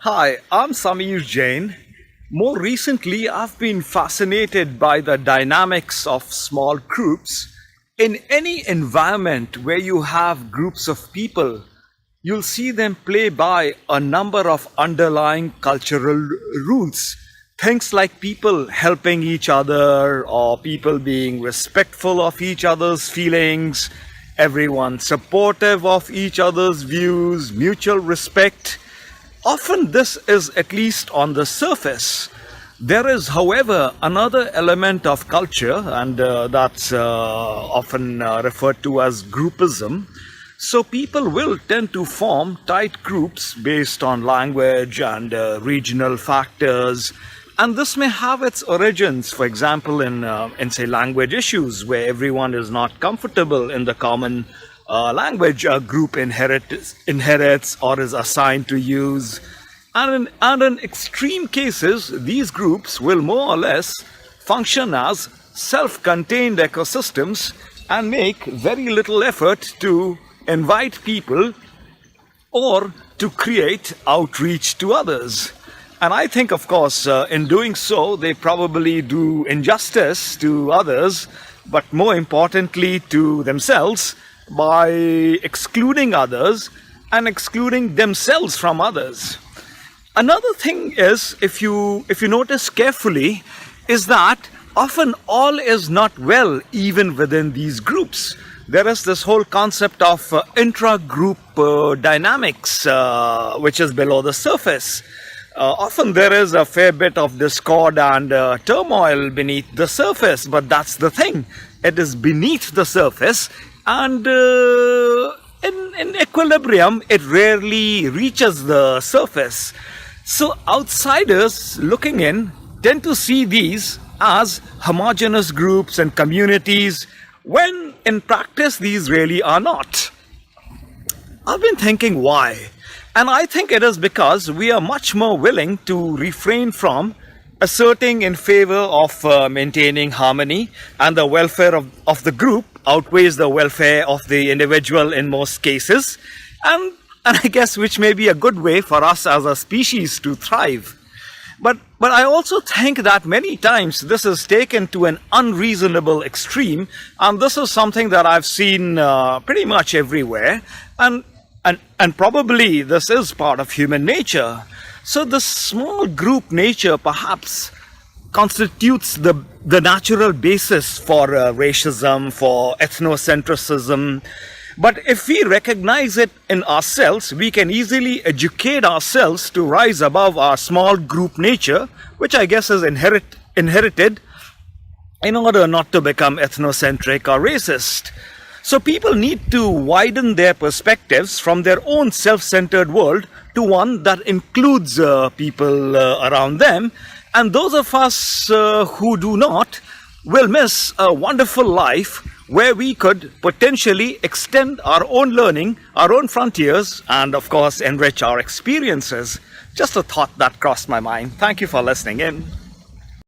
Hi, I'm Samir Jain. More recently, I've been fascinated by the dynamics of small groups. In any environment where you have groups of people, you'll see them play by a number of underlying cultural rules. Things like people helping each other, or people being respectful of each other's feelings, everyone supportive of each other's views, mutual respect. Often this is at least on the surface. There is, however, another element of culture, and that's often referred to as groupism. So people will tend to form tight groups based on language and regional factors. And this may have its origins, for example, in say language issues, where everyone is not comfortable in the common language a group inherits or is assigned to use. And in extreme cases, these groups will more or less function as self-contained ecosystems and make very little effort to invite people or to create outreach to others. And I think, of course, in doing so, they probably do injustice to others, but more importantly to themselves, by excluding others and excluding themselves from others. Another thing is, if you notice carefully, is that often all is not well even within these groups. There is this whole concept of intra-group dynamics, which is below the surface. Often there is a fair bit of discord and turmoil beneath the surface, but that's the thing. It is beneath the surface, and in equilibrium, it rarely reaches the surface. So outsiders looking in tend to see these as homogeneous groups and communities, when in practice these really are not. I've been thinking why. And I think it is because we are much more willing to refrain from asserting in favor of maintaining harmony, and the welfare of the group outweighs the welfare of the individual in most cases, and I guess which may be a good way for us as a species to thrive. But I also think that many times this is taken to an unreasonable extreme, and this is something that I've seen pretty much everywhere, and probably this is part of human nature. So the small group nature perhaps constitutes the natural basis for racism, for ethnocentrism. But if we recognize it in ourselves, we can easily educate ourselves to rise above our small group nature, which I guess is inherited, in order not to become ethnocentric or racist. So people need to widen their perspectives from their own self-centered world to one that includes people around them. And those of us who do not will miss a wonderful life where we could potentially extend our own learning, our own frontiers, and of course enrich our experiences. Just a thought that crossed my mind. Thank you for listening in.